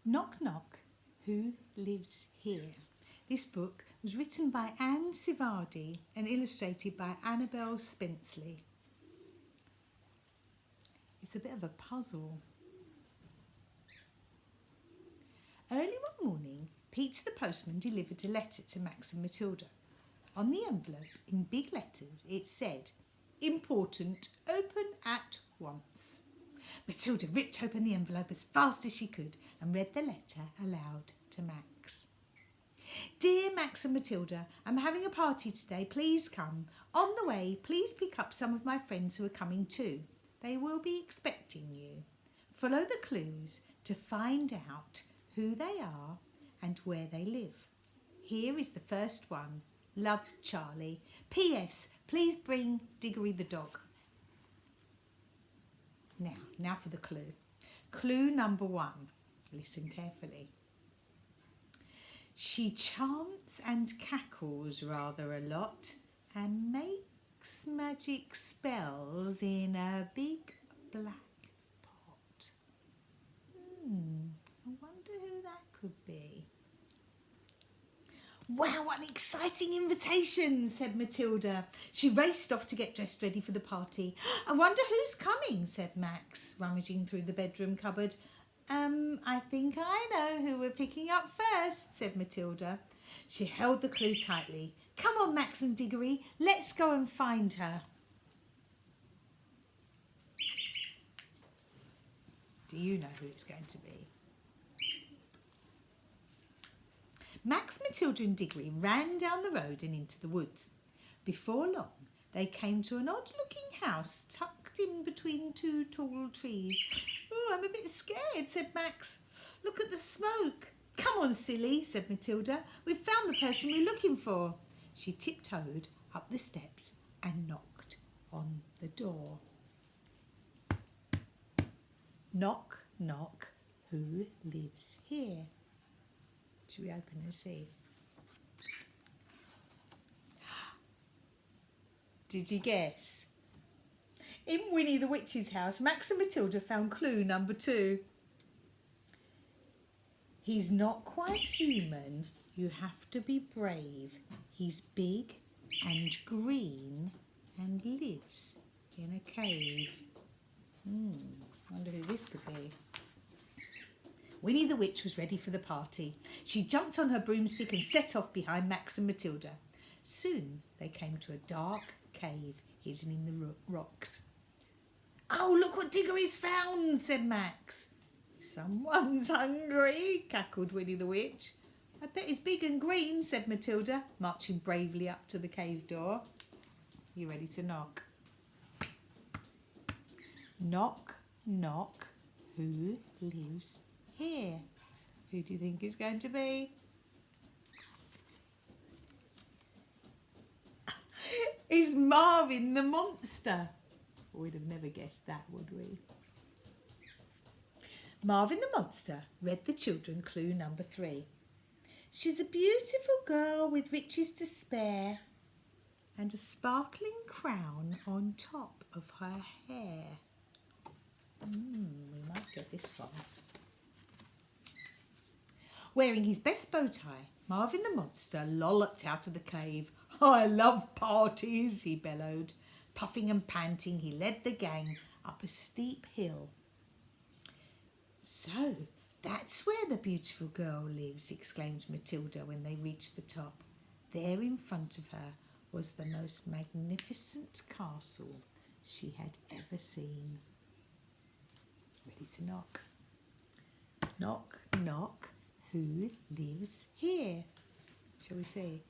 Knock Knock, Who Lives Here? This book was written by Anne Civardi and illustrated by Annabelle Spenceley. It's a bit of a puzzle. Early one morning, Pete the postman delivered a letter to Max and Matilda. On the envelope, in big letters, it said, "Important, open at once." Matilda ripped open the envelope as fast as she could and read the letter aloud to Max. "Dear Max and Matilda, I'm having a party today. Please come. On the way, please pick up some of my friends who are coming too. They will be expecting you. Follow the clues to find out who they are and where they live. Here is the first one. Love, Charlie. P.S. Please bring Diggory the dog." Now for the clue. Clue number 1. Listen carefully. She chants and cackles rather a lot and makes magic spells in a big black pot. I wonder who that could be. "Wow, what an exciting invitation," said Matilda. She raced off to get dressed ready for the party. "I wonder who's coming," said Max, rummaging through the bedroom cupboard. I think I know who we're picking up first," said Matilda. She held the clue tightly. "Come on, Max and Diggory, let's go and find her." Do you know who it's going to be? Max, Matilda and Diggory ran down the road and into the woods. Before long, they came to an odd-looking house tucked in between 2 tall trees. "Oh, I'm a bit scared," said Max. "Look at the smoke." "Come on, silly," said Matilda. "We've found the person we're looking for." She tiptoed up the steps and knocked on the door. Knock, knock, who lives here? Should we open and see? Did you guess? In Winnie the Witch's house, Max and Matilda found clue number 2. He's not quite human. You have to be brave. He's big and green and lives in a cave. Wonder who this could be. Winnie the Witch was ready for the party. She jumped on her broomstick and set off behind Max and Matilda. Soon they came to a dark cave hidden in the rocks. "Oh, look what Diggory's found," said Max. "Someone's hungry," cackled Winnie the Witch. "I bet he's big and green," said Matilda, marching bravely up to the cave door. You ready to knock? Knock, knock, who lives here? Who do you think it's going to be? It's Marvin the monster. We'd have never guessed that, would we? Marvin the monster read the children clue number 3. She's a beautiful girl with riches to spare and a sparkling crown on top of her hair. We might get this far. Wearing his best bow tie, Marvin the monster lolloped out of the cave. "I love parties," he bellowed. Puffing and panting, he led the gang up a steep hill. "So that's where the beautiful girl lives," exclaimed Matilda when they reached the top. There in front of her was the most magnificent castle she had ever seen. Ready to knock? Knock, knock, who lives here? Shall we see?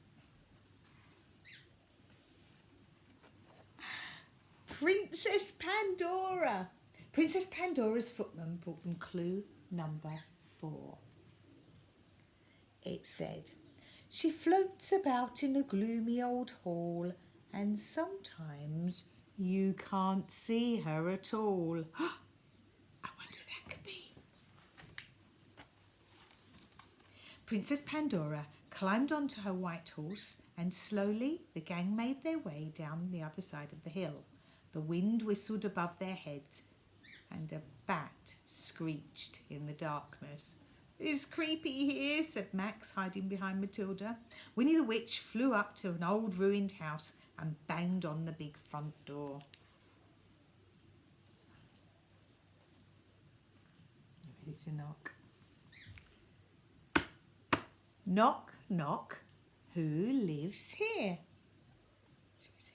Princess Pandora. Princess Pandora's footman brought them clue number 4. It said, "She floats about in a gloomy old hall, and sometimes you can't see her at all." I wonder who that could be. Princess Pandora climbed onto her white horse, and slowly the gang made their way down the other side of the hill. The wind whistled above their heads, and a bat screeched in the darkness. It's creepy here, said Max, hiding behind Matilda. Winnie the Witch flew up to an old ruined house and banged on the big front door. Ready to knock? Knock, knock. Who lives here? Shall we see?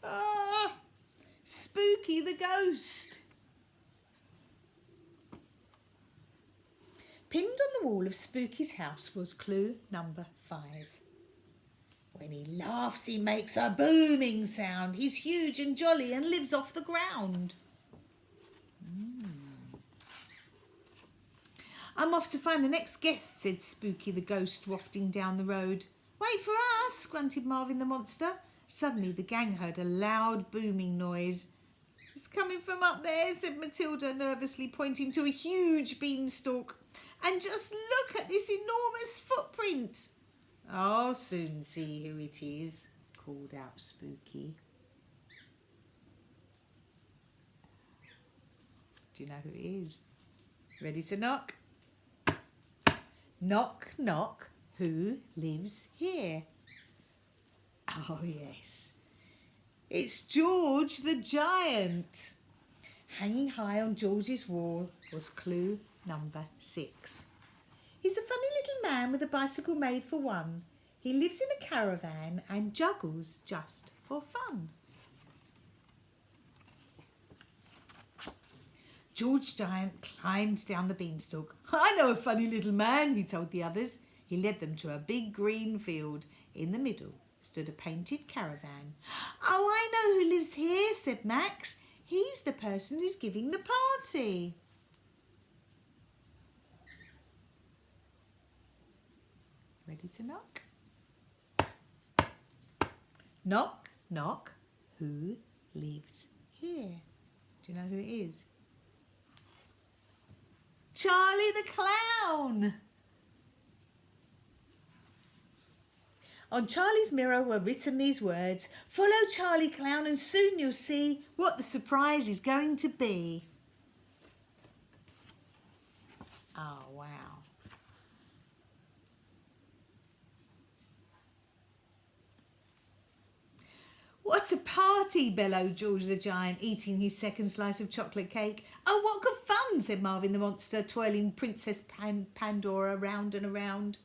Ah, Spooky the ghost. Pinned on the wall of Spooky's house was clue number 5. When he laughs, he makes a booming sound. He's huge and jolly and lives off the ground. I'm off to find the next guest, said Spooky the ghost, wafting down the road. Wait for us, grunted Marvin the monster. Suddenly the gang heard a loud booming noise. It's coming from up there, said Matilda, nervously pointing to a huge beanstalk. And just look at this enormous footprint. I'll soon see who it is, called out Spooky. Do you know who it is? Ready to knock? Knock, knock. Who lives here? Oh, yes. It's George the Giant. Hanging high on George's wall was clue number 6. He's a funny little man with a bicycle made for one. He lives in a caravan and juggles just for fun. George Giant climbed down the beanstalk. I know a funny little man, he told the others. He led them to a big green field. In the middle stood a painted caravan. Oh, I know who lives here, said Max. He's the person who's giving the party. Ready to knock? Knock, knock. Who lives here? Do you know who it is? Charlie the Clown. On Charlie's mirror were written these words, follow Charlie Clown and soon you'll see what the surprise is going to be. Oh, wow. What a party, bellowed George the Giant, eating his second slice of chocolate cake. Oh, what good fun, said Marvin the monster, twirling Princess Pandora round and around.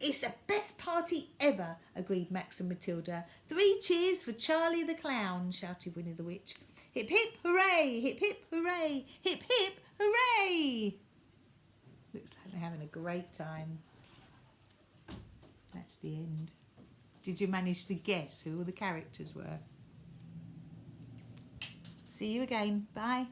It's the best party ever, agreed Max and Matilda. 3 cheers for Charlie the Clown, shouted Winnie the Witch. Hip, hip, hooray, hip, hip, hooray, hip, hip, hooray. Looks like they're having a great time. That's the end. Did you manage to guess who all the characters were? See you again. Bye.